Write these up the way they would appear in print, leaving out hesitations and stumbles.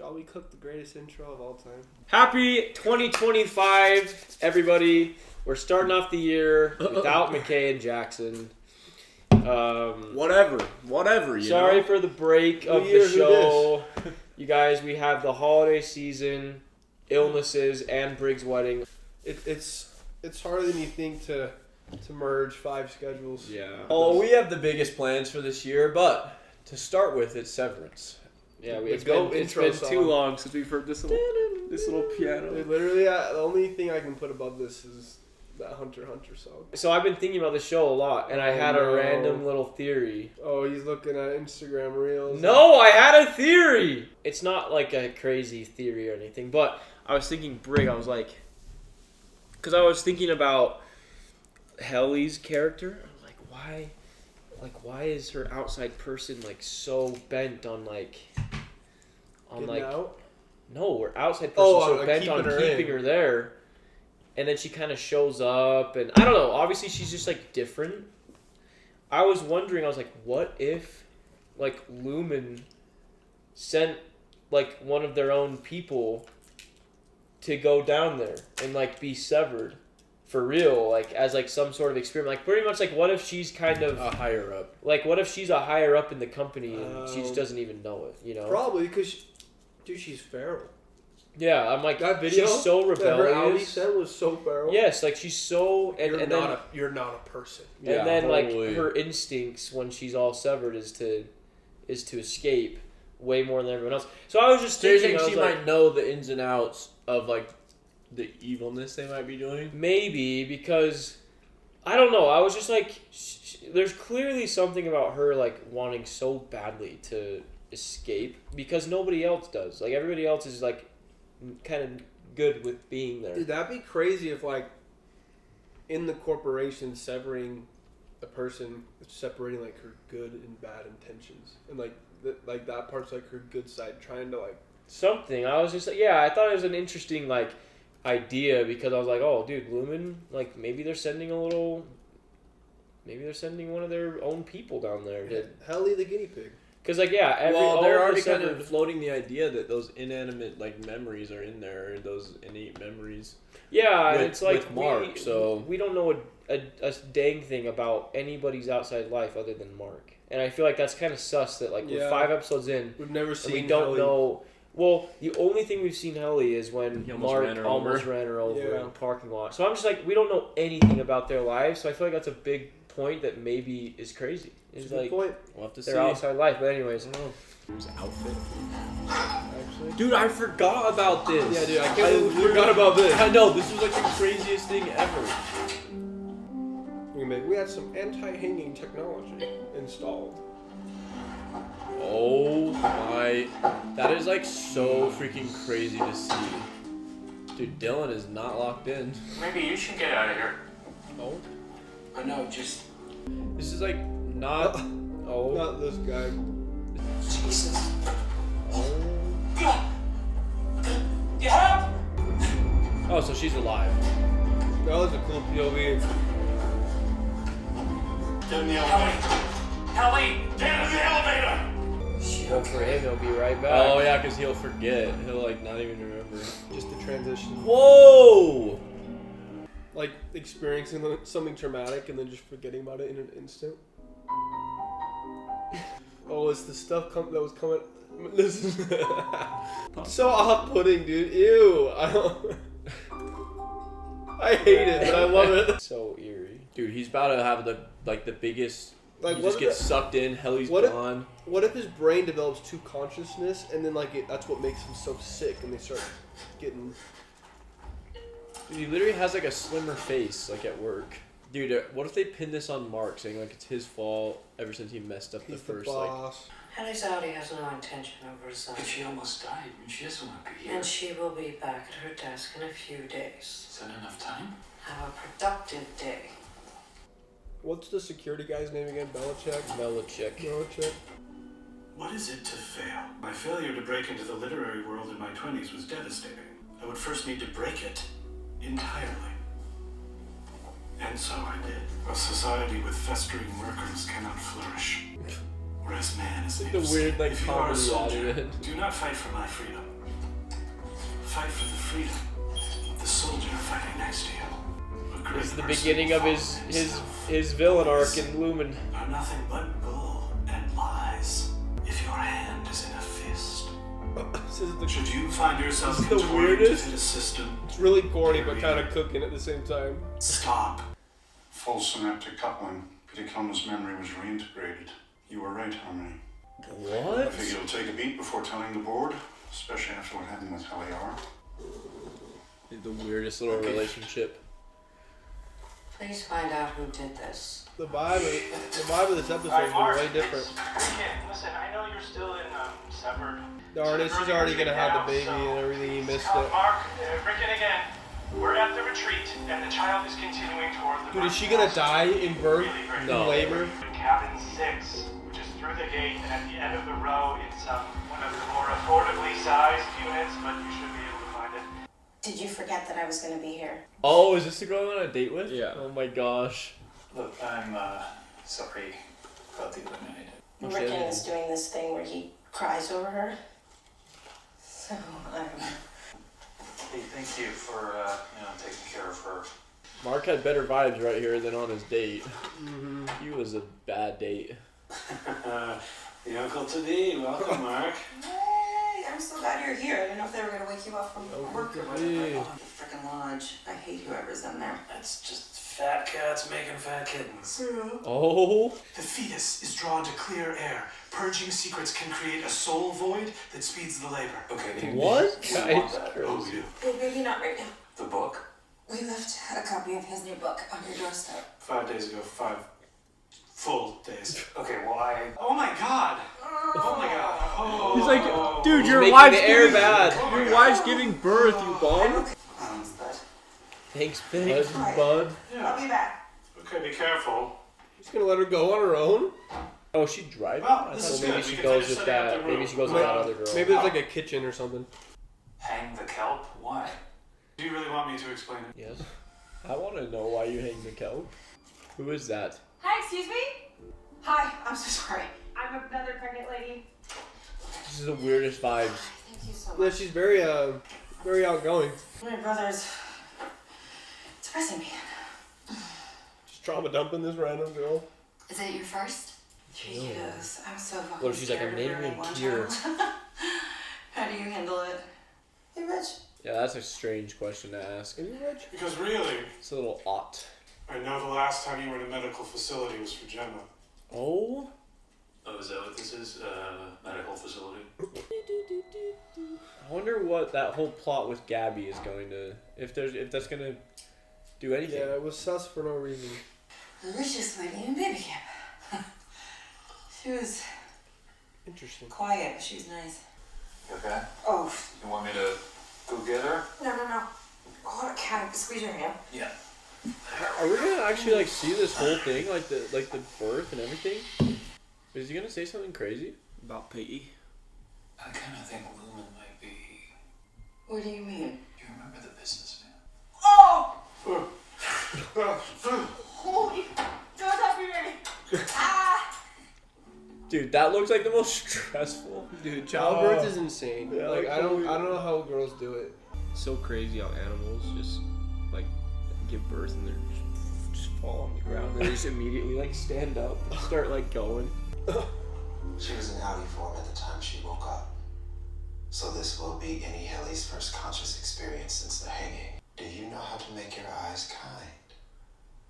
Shall we cook the greatest intro of all time? Happy 2025, everybody. We're starting off the year without McKay and Jackson. Whatever. Sorry for the break of the show. You guys, we have the holiday season, illnesses, and Briggs' wedding. It's harder than you think to merge 5 schedules. Yeah. Oh, we have the biggest plans for this year, but to start with, it's Severance. Yeah, it's been too long since we've heard this little piano. Literally, the only thing I can put above this is that Hunter song. So I've been thinking about this show a lot, and I had a random little theory. Oh, he's looking at Instagram Reels. No, I had a theory! It's not like a crazy theory or anything, but I was thinking, Brig, I was like... Because I was thinking about Helly's character. I was like, why is her outside person, like, so bent on, like... Getting out? No, her outside person so bent on keeping her there. And then she kind of shows up, and I don't know. Obviously, she's just like different. I was wondering. I was like, what if, like, Lumon sent like one of their own people to go down there and like be severed for real, like as like some sort of experiment, like pretty much like what if she's kind of a higher up, like what if she's a higher up in the company and she just doesn't even know it, you know? Probably because, dude, she's feral. Yeah, I'm like, that video, she's so rebellious. Her Ali said was so feral. Yes, like she's so... You're not a person. Yeah, and then totally. Like her instincts when she's all severed is to escape way more than everyone else. So I was just thinking... she might know the ins and outs of like the evilness they might be doing? Maybe, because... I don't know, I was just like... there's clearly something about her like wanting so badly to escape because nobody else does. Like everybody else is like... kind of good with being there. Dude, that'd be crazy if, like, in the corporation, severing a person, separating, like, her good and bad intentions. And, like, that part's, like, her good side, trying to, like... Something. I was just, like, yeah, I thought it was an interesting, like, idea, because I was like, oh, dude, Lumon, like, maybe they're sending one of their own people down there. Helly the guinea pig. Because, like, yeah, they're already kind of floating the idea that those inanimate, like, memories are in there, those innate memories. Yeah, it's like Mark, we don't know a dang thing about anybody's outside life other than Mark. And I feel like that's kind of sus that, like, we're 5 episodes in. We've never seen we don't know. Well, the only thing we've seen Helly is when Mark almost ran her over in the parking lot. So I'm just like, we don't know anything about their lives, so I feel like that's a big point that maybe is crazy. It's like, point. We'll have to their outside life, but anyways. His outfit. Actually. Dude, I forgot about this. Yeah, dude, I can't believe we forgot about this. I know, this was like the craziest thing ever. We had some anti-hanging technology installed. Oh my, that is like so freaking crazy to see. Dude, Dylan is not locked in. Maybe you should get out of here. Oh? I know, just... This is like not... Oh. Not this guy. Jesus. Oh. Yeah! Oh, so she's alive. That was a cool POV. Get in the elevator. Helly! Get in the elevator! Well, for him, he'll be right back. Oh yeah, because he'll forget. He'll like not even remember. Just the transition. Whoa! Like experiencing something traumatic and then just forgetting about it in an instant. Oh, it's the stuff that was coming. This is so off-putting, dude. Ew. I hate it, but I love it. So eerie. Dude, he's about to have the biggest. Like, he just gets sucked in. Helly's gone. What if his brain develops 2 consciousness and then that's what makes him so sick and they start getting... Dude, he literally has like a slimmer face like at work. Dude, what if they pin this on Mark, saying like it's his fault ever since he messed up the first boss. Helly's Audi has no intention of resigning. But she almost died and she doesn't want to be here. And she will be back at her desk in a few days. Is that enough time? Have a productive day. What's the security guy's name again? Belichick? Belichick. What is it to fail? My failure to break into the literary world in my 20s was devastating. I would first need to break it entirely. And so I did. A society with festering workers cannot flourish. whereas man is Like made the of weird, skin. like, If you are a comedy soldier, out of it. do not fight for my freedom. Fight for the freedom of the soldier fighting next to you. A great This is the person beginning will of follow his villain arc in Lumon. are nothing but bull and lies. If your hand is in a fist, This is the, should you find yourself This is the contorting weirdest. to fit a system, it's really corny, but kind of cooking at the same time. stop. Full synaptic coupling. Peter Kilmer's memory was reintegrated. You were right, Harmony. I What? figure it'll take a beat before telling the board, especially after what happened with Helly. The weirdest little relationship. Please find out who did this. The vibe of this episode is way different. Yeah, listen, I know you're still in Severed. Darn it, she's already gonna have the baby and everything. He missed it. Mark, Rickett again. We're at the retreat, and the child is continuing toward the. Dude, is she gonna die in birth? No. In labor? Cabin 6, which is through the gate, and at the end of the row, it's one of the more affordably sized units, but you should be able to find it. Did you forget that I was going to be here? Oh, is this the girl I'm on a date with? Yeah. Oh my gosh. Look, I'm sorry about the other night. Rickon is doing this thing where he cries over her. So, Hey, thank you for taking care of her. Mark had better vibes right here than on his date. He was a bad date. The uncle to be. Welcome, Mark. Hey, I'm so glad you're here. I didn't know if they were going to wake you up from work or whatever. Oh, the frickin' lodge. I hate whoever's in there. That's just fat cats making fat kittens. Oh. The fetus is drawn to clear air. Purging secrets can create a soul void that speeds the labor. Okay, What? we want Guys, that. Oh, we do. Hey, baby, not right now. The book? We left a copy of his new book on your doorstep. 5 days ago, 5 full days. Okay, well, Oh my god! Oh my god! Oh. He's like, dude, your making wife's the air giving, bad. Your wife's giving birth, you bum. But Thanks, bud. Bud. I'll be back. Okay, be careful. She's gonna let her go on her own? Oh, she driving? Well, I this thought is maybe good, she because goes they're with setting up that. the Maybe room. she goes with that other girl. Maybe there's like a kitchen or something. hang the kelp? Why? Do you really want me to explain it? Yes. I want to know why you hang the kelp. Who is that? Hi, excuse me? Hi, I'm so sorry. I'm another pregnant lady. This is the weirdest vibes. Thank you so Yeah, much. she's very outgoing. My brother's depressing me. Just trauma dumping this random girl. Is it your first? Yes, I'm so fucking What if she's like, scared I'm of naming bearing him one Kier? child. How do you handle it? Hey, Rich. Yeah, that's a strange question to ask. Are you rich? Because really, It's a little odd. I know the last time you were in a medical facility was for Gemma. Oh? Oh, is that what this is? Medical facility? I wonder what that whole plot with Gabby is going to... If that's going to do anything. Yeah, it was sus for no reason. Delicious lady in baby camp. She was Interesting. quiet, but she was nice. You okay? Oh, You want me to go get her? no. Hold it, Cat. Squeeze your hand. Yeah. Are we going to actually like see this whole thing? Like the birth and everything? Is he going to say something crazy? About Peggy. I kind of think Lumon might be... What do you mean? You remember the businessman? Oh! Holy! Don't touch me, baby! Ah! Dude, that looks like the most stressful. Dude, childbirth is insane. Yeah, like like, I don't know how girls do it. So crazy how animals just like give birth and they're just fall on the ground and they just immediately like stand up and start like going. She was in Audi form at the time she woke up. So this will be Annie Helly's first conscious experience since the hanging. Do you know how to make your eyes kind?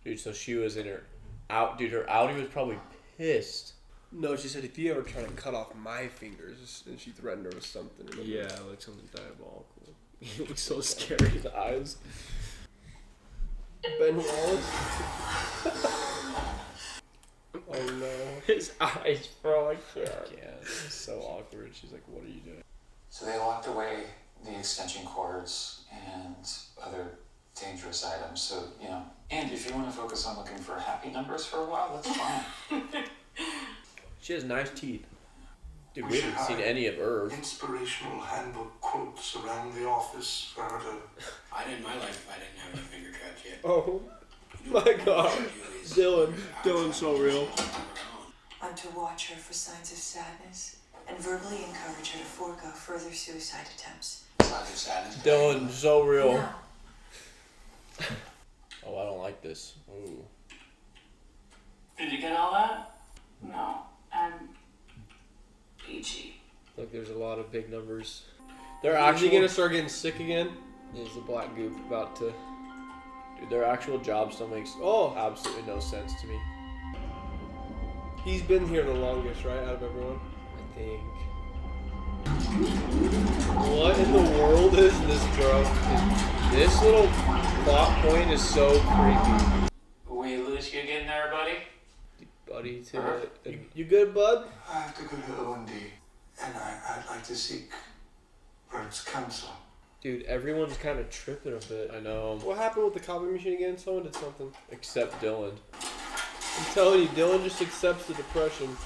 Dude, so she was in her out. Dude, her outie was probably pissed. No, she said if you ever try to cut off my fingers, and she threatened her with something. Yeah, like something diabolical. He looks so scary. His eyes. Ben Wallace. Oh no. His eyes, bro. I can't. Yeah, it's so awkward. She's like, "What are you doing?" So they locked away the extension cords and other dangerous items. So, and if you want to focus on looking for happy numbers for a while, that's fine. She has nice teeth. Dude, We we should haven't seen hide any of Irv. Inspirational handbook quotes around the office for her to... I didn't in my life if I didn't have any finger traps yet. Oh my God. Dylan. Dylan's so real. I'm to watch her for signs of sadness and verbally encourage her to forego further suicide attempts. Signs of sadness. Dylan, so real. No. Oh, I don't like this. Ooh. Did you get all that? No. I'm peachy. Look, there's a lot of big numbers. They're Is actually he gonna start getting sick again? There's the black goop about to. Dude, their actual job still makes absolutely no sense to me. He's been here the longest, right, out of everyone? I think. What in the world is this, bro? This little plot point is so creepy. We lose you again there, buddy? Buddy, to You good, bud? I have to go to O&D, and I'd like to seek Bert's counsel. Dude, everyone's kind of tripping a bit. I know. What happened with the copy machine again? Someone did something. Except Dylan. I'm telling you, Dylan just accepts the depression.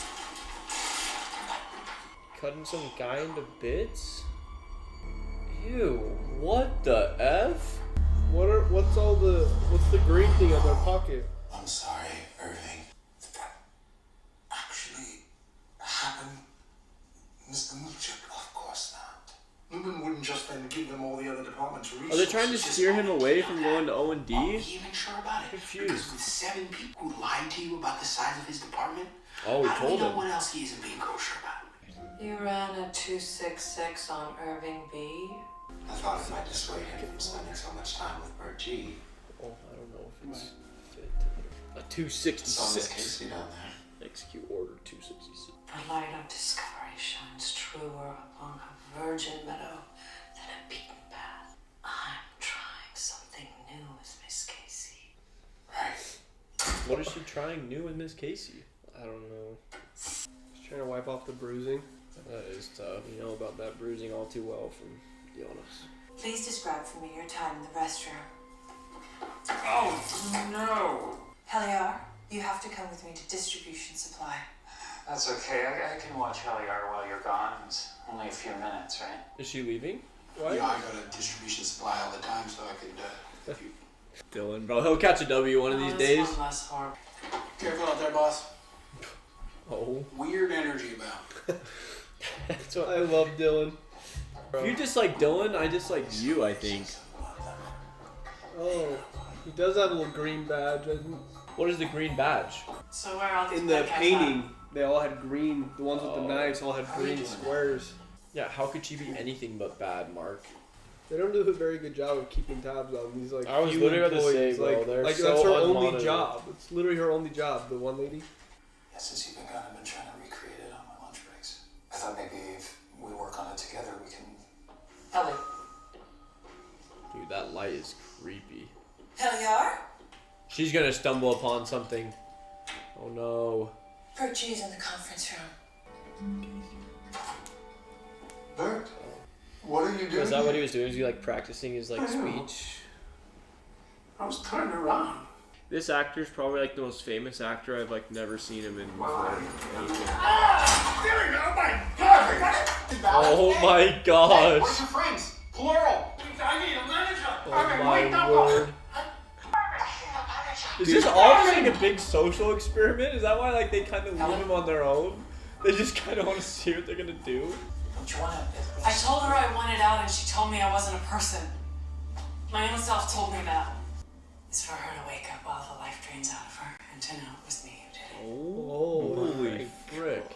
Cutting some guy into bits? Ew. What the F? What's the green thing on their pocket? I'm sorry, Irving. Did that actually happen, Mr. Milchik? Of course not. Lumon wouldn't just then give them all the other departments resources. Are they trying to steer him away from going to O&D? Are we even sure about it? Confused. Because with 7 people who lied to you about the size of his department, Oh, we how do we told know him. what else he isn't being kosher about? You ran a 266 on Irving B. I thought it might dissuade him from spending so much time with Bert G. Oh, I don't know if it's fit. A It's on this 266. Casey down there. Execute order 266. The light of discovery shines truer upon a virgin meadow than a beaten path. I'm trying something new with Miss Casey. Right. What is she trying new with Miss Casey? I don't know. He's trying to wipe off the bruising. That is tough. You know about that bruising all too well from Jonas. Please describe for me your time in the restroom. Oh, no. Heliar, you have to come with me to distribution supply. That's okay. I can watch Helliar while you're gone. It's only a few minutes, right? Is she leaving? Why? Yeah, I go to distribution supply all the time, so I could, if you... Dylan, bro, he'll catch a W one of these days. One less horrible. Careful out there, boss. Oh. Weird energy about. That's what I love Dylan. If you dislike Dylan, I dislike you, I think. Oh, he does have a little green badge. What is the green badge? So where are these In the podcasts painting, they all had green. The ones with the Oh. knives all had green squares. Yeah, how could she be anything but bad, Mark? They don't do a very good job of keeping tabs on these like. I was few literally about to say, employees. bro, like, they're like so that's her only unmonitored. job. It's literally her only job. The one lady. Yeah, since you've been gone, I've been trying to recreate it on my lunch breaks. I thought maybe if we work on it together, we can... Helly. Dude, that light is creepy. Heliar? She's gonna stumble upon something. Oh no. Bert G is in the conference room. Bert, what are you doing? Is that what he here? was doing? Was he like practicing his like speech? I was turned around. This actor's probably like the most famous actor I've like never seen him in before. Anything. There we go. My God. Oh my gosh. Where's your friends? Plural. I need a manager. Oh my word. Is this all just like a big social experiment? Is that why like they kind of leave him on their own? They just kind of want to see what they're gonna do? Don't you want to... I told her I wanted out and she told me I wasn't a person. My own self told me that. It's for her to wake up while the life drains out of her and to know it was me who did it. Oh, holy frick.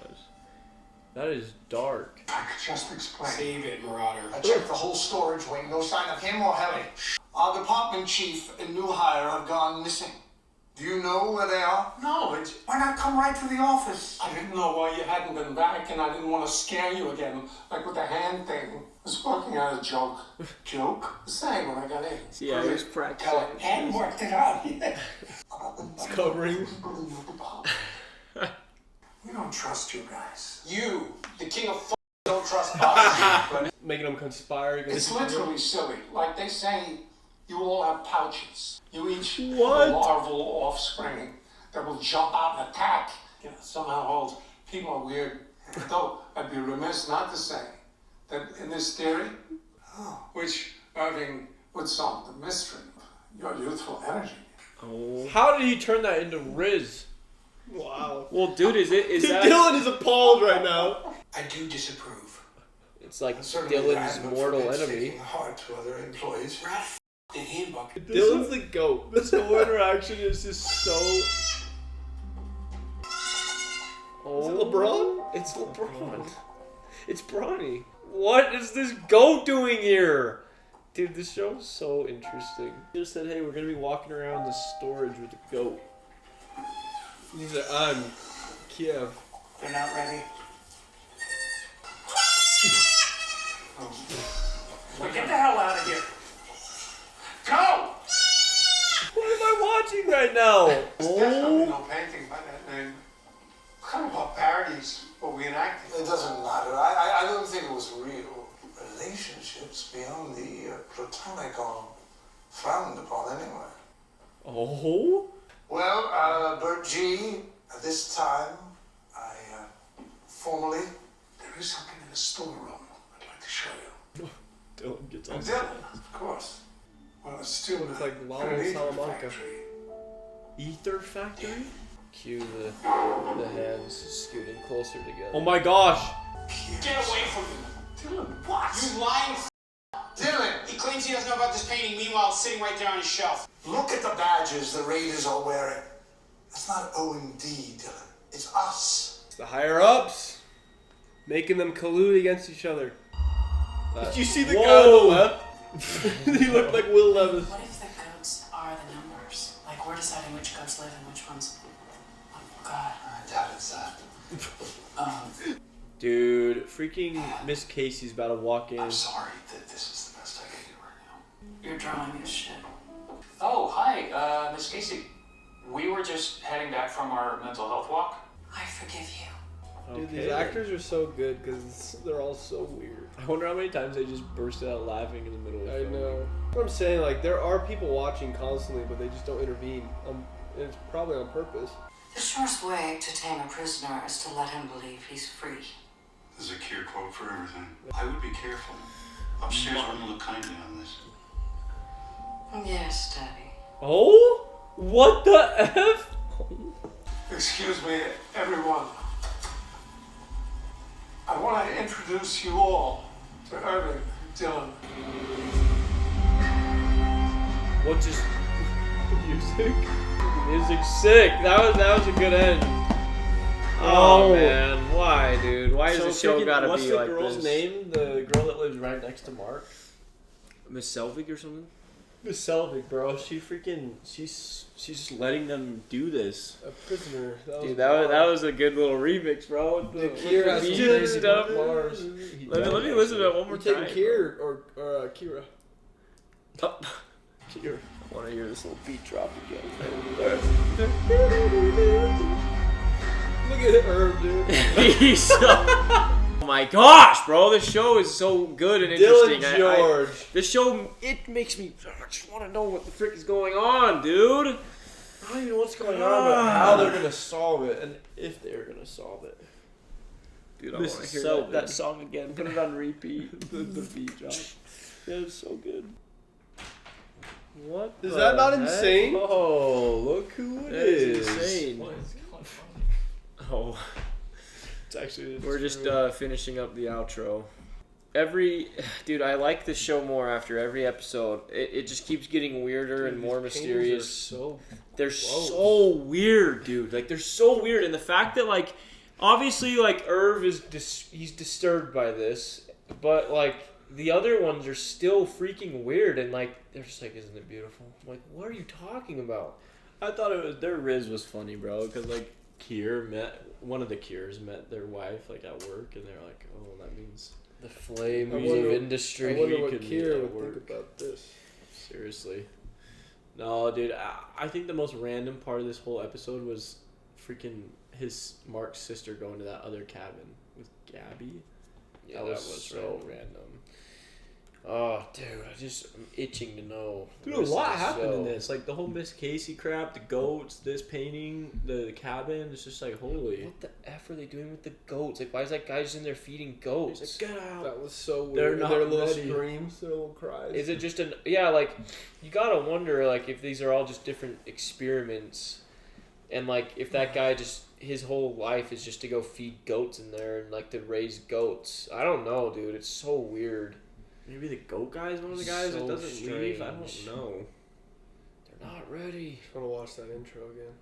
That is dark. I could just explain. Save it, Marauder. I checked the whole storage wing. No sign of him or Helly. Our department chief and new hire have gone missing. Do you know where they are? No, Why not come right to the office? I didn't know why you hadn't been back, and I didn't want to scare you again, like with the hand thing. I was working on a joke. Joke? The same when I got in. Yeah, he was practicing. And worked it out. It's covering. We don't trust you guys. You, the king of f***, don't trust us. Making them conspire against It's each other. literally silly. Like they say, you all have pouches. You each have What? a larval offspring that will jump out and attack. You know, somehow holds. People are weird. Though I'd be remiss not to say that in this theory, which Irving would solve the mystery of your youthful energy. Oh. How did he turn that into Riz? Wow. Well, dude, is that... Dylan is appalled right now. I do disapprove. It's like Certainly Dylan's Brad mortal forbids enemy. taking hard to other employees. Brad did him bucket. Dylan's the goat. This whole interaction is just so... Oh, Is it LeBron? It's LeBron. It's Bronny. What is this goat doing here? Dude, this show's so interesting. He just said, hey, we're going to be walking around the storage with a goat. He's like, I'm Kiev. They're not ready. Well, get the hell out of here. Go! What am I watching right now? There's definitely no painting by that name. What kind of barbarities were we enacting? It doesn't matter. I don't think it was real. Relationships beyond the platonic are frowned upon anyway. Oh? Well, Bert G, at this time, I formally... There is something in the storeroom I'd like to show you. Dylan gets on. And Dylan, of course. Well, it's still It's like Lalo an ether Salamanca. factory. Ether Factory? Cue the hands scooting closer together. Oh my gosh! Get away from him. Dylan, what? You lying Dylan, He claims he doesn't know about this painting, meanwhile it's sitting right there on his shelf. look at the badges the Raiders are wearing. It's not OMD, Dylan. It's us. It's the higher ups making them collude against each other. Did you see the guy on the left? He looked like Will Levis. What if the goats are the numbers? Like we're deciding which goats live and which ones. Oh God. I doubt it's that. Dude, freaking Miss Casey's about to walk in. I'm sorry that this is the best I can do right now. Your drawing is shit. Oh, hi, Miss Casey. We were just heading back from our mental health walk. I forgive you. Dude, Okay. these actors are so good because they're all so weird. I wonder how many times they just bursted out laughing in the middle of the I film. know. What I'm saying, like, there are people watching constantly, but they just don't intervene. It's probably on purpose. The surest way to tame a prisoner is to let him believe he's free. There's a cure quote for everything. I would be careful. Upstairs wouldn't look kindly on this. Yes, Daddy. Oh? What the F? Excuse me, everyone. I want to introduce you all to Irving Dylan. What just... The music? The music's sick. That was a good end. Oh, man. Why, dude? Why does the show gotta be like this? What's the girl's name? The girl that lives right next to Mark? Miss Selvig or something? Miss Selvig, bro. She's just letting them do this. A prisoner. Dude, that was a good little remix, bro. With the Kira beat and stuff. Mars. Let me listen to it one more You time. taking Kira or Kira? Oh. Kira. I want to hear this little beat drop again. Look at Herb, dude. He's so... Oh my gosh, bro! This show is so good and interesting. Dylan George. This show, it makes me... I just want to know what the frick is going on, dude. I don't even know what's going on, but how they're gonna solve it, and if they're gonna solve it. Dude, I want to hear that song again. Put it on repeat. the beat drop. Yeah, it's so good. What? Is that not insane? Oh, look who it is! Insane. Oh, it's actually. We're just finishing up the outro. Dude, I like this show more after every episode. It just keeps getting weirder and more mysterious. They're so weird, dude. Like, they're so weird, and the fact that, like, obviously, like, Irv is he's disturbed by this, but like the other ones are still freaking weird, and like they're just like, isn't it beautiful? I'm like, what are you talking about? I thought their Riz was funny, bro, because like one of the Cures met their wife like at work, and they're like, oh, that means the flames of I industry. wonder what Kira would think about this. Seriously. No, dude, I think the most random part of this whole episode was freaking Mark's sister going to that other cabin with Gabby. Yeah, that was so random. Oh, dude, I'm itching to know. Dude, a lot happened in this. Like, the whole Miss Casey crap, the goats, this painting, the cabin. It's just like, holy. What the F are they doing with the goats? Like, why is that guy just in there feeding goats? Like, get out. That was so weird. They're not their little ready. screams, their little cries. Is it just like, you gotta wonder, like, if these are all just different experiments And like, if that guy just his whole life is just to go feed goats in there and like to raise goats, I don't know, dude. It's so weird. Maybe the goat guy is one of the guys that doesn't leave. I don't know. They're not ready. I want to watch that intro again.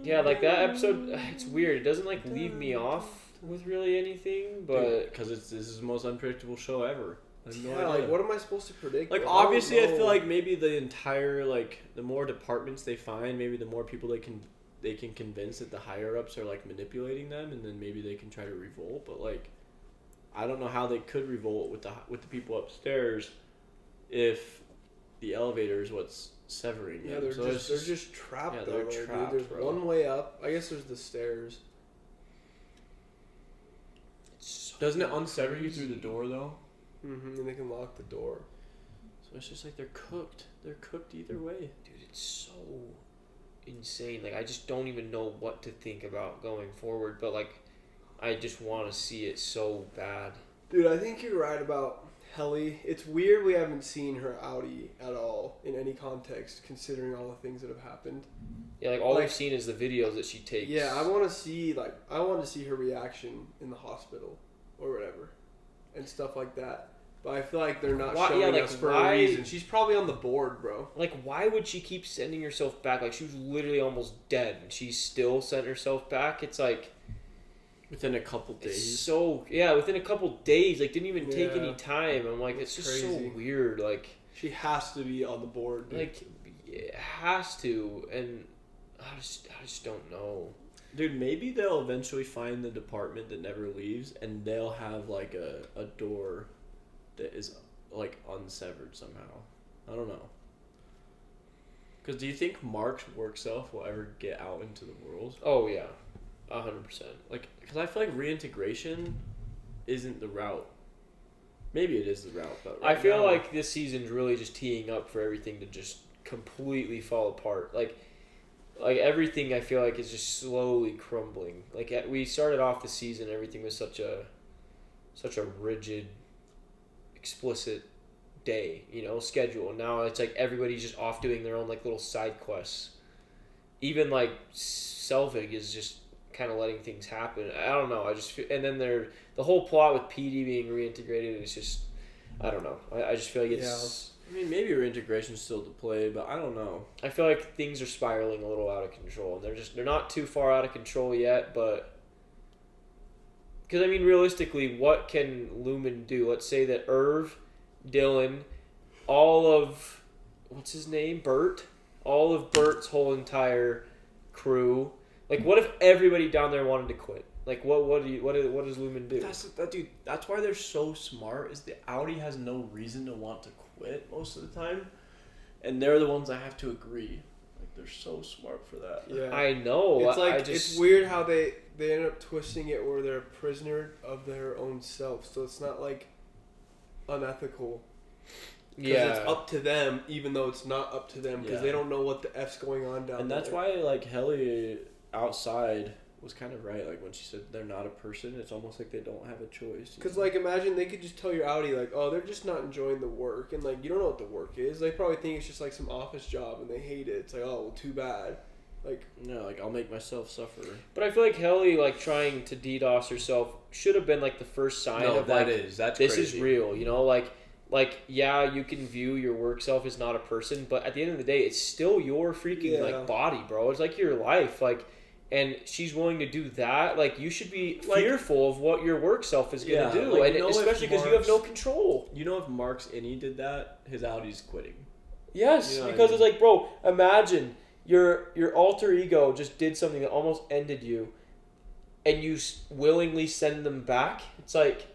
Yeah, like that episode, it's weird. It doesn't like leave me off with really anything, but because this is the most unpredictable show ever. Like what am I supposed to predict? Like obviously, I feel like maybe the entire like the more departments they find, maybe the more people they can convince that the higher ups are like manipulating them, and then maybe they can try to revolt. But like, I don't know how they could revolt with the people upstairs if the elevator is what's severing them. Yeah, they're just trapped. Yeah, they're trapped. Dude. There's one way up. I guess there's the stairs. Doesn't it unsever you through the door though? And they can lock the door. So it's just like they're cooked. They're cooked either way. Dude, it's so insane. Like, I just don't even know what to think about going forward. But, like, I just want to see it so bad. Dude, I think you're right about Helly. It's weird we haven't seen her outie at all in any context, considering all the things that have happened. Yeah, like, all we've seen is the videos that she takes. Yeah, I want to see her reaction in the hospital or whatever. And stuff like that. But I feel like they're not showing us for a reason. She's probably on the board, bro. Like, why would she keep sending herself back? Like, she was literally almost dead, and she still sent herself back. It's like... Within a couple days. Within a couple days. Like, didn't even take any time. I'm like, it's just crazy. So weird. Like... She has to be on the board, dude. Like, it has to. And I just don't know. Dude, maybe they'll eventually find the department that never leaves, and they'll have like a door that is like unsevered somehow. I don't know. Because do you think Mark's work self will ever get out into the world? Oh yeah, 100%. Like, because I feel like reintegration isn't the route. Maybe it is the route, but I feel like this season's really just teeing up for everything to just completely fall apart. Like everything I feel like is just slowly crumbling. Like we started off the season, everything was such a rigid, explicit day, schedule. Now it's like everybody's just off doing their own like little side quests. Even like Selvig is just kind of letting things happen. I don't know. I just feel, and then the whole plot with PD being reintegrated is just, I don't know. I just feel like it's. Yeah. I mean, maybe reintegration's still to play, but I don't know. I feel like things are spiraling a little out of control. They're not too far out of control yet, but because I mean, realistically, what can Lumon do? Let's say that Irv, Dylan, all of what's his name, Bert, all of Bert's whole entire crew. Like, what if everybody down there wanted to quit? Like, what does Lumon do? That's why they're so smart. Is the Audi has no reason to want to quit most of the time, and they're the ones that have to agree. Like, they're so smart for that. Yeah, I know. It's like it's weird how they end up twisting it where they're a prisoner of their own self. So it's not like unethical. Because it's up to them, even though it's not up to them, because they don't know what the F's going on down there. And that's why, like, Helly outside was kind of right. Like, when she said they're not a person, it's almost like they don't have a choice. Because, like, imagine they could just tell your Audi, like, oh, they're just not enjoying the work. And, like, you don't know what the work is. They probably think it's just, like, some office job, and they hate it. It's like, oh, well, too bad. Like, no, like, I'll make myself suffer. But I feel like Helly, like, trying to DDoS herself should have been, like, the first sign of, like, that's this crazy. Is real, Like, yeah, you can view your work self as not a person, but at the end of the day, it's still your freaking, like, body, bro. It's like your life, like, and she's willing to do that. Like, you should be fearful of what your work self is going to do, like, and especially because you have no control. You know, if Mark's innie did that, his Audi's quitting. Yes, because it's like, bro, imagine your alter ego just did something that almost ended you, and you willingly send them back. It's like,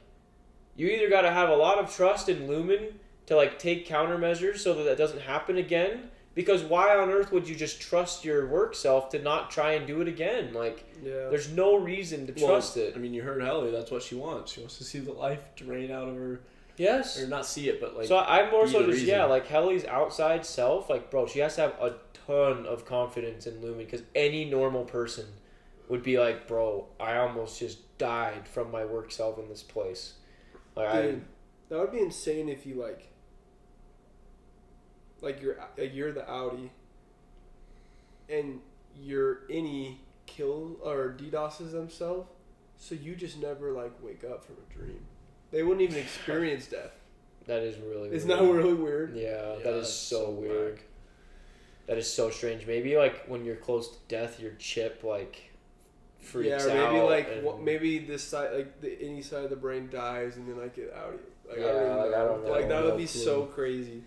you either got to have a lot of trust in Lumon to, like, take countermeasures so that doesn't happen again. Because why on earth would you just trust your work self to not try and do it again? Like, there's no reason to trust it. I mean, you heard Helly. That's what she wants. She wants to see the life drain out of her. Yes. Or not see it, but, like, so I'm more so just, like, Helly's outside self, like, bro, she has to have a ton of confidence in Lumon. Because any normal person would be like, bro, I almost just died from my work self in this place. Like, dude, that would be insane if you, like you're the Audi, and your innie kill or DDoSes themselves, so you just never like wake up from a dream. They wouldn't even experience death. That is really Isn't weird. that really weird? Yeah, that is so weird. That is so strange. Maybe like when you're close to death, your chip like freaks out. Yeah, maybe like maybe this side, like the innie side of the brain dies, and then like it out. Like, yeah, I don't know. I don't know. Like that would be so crazy.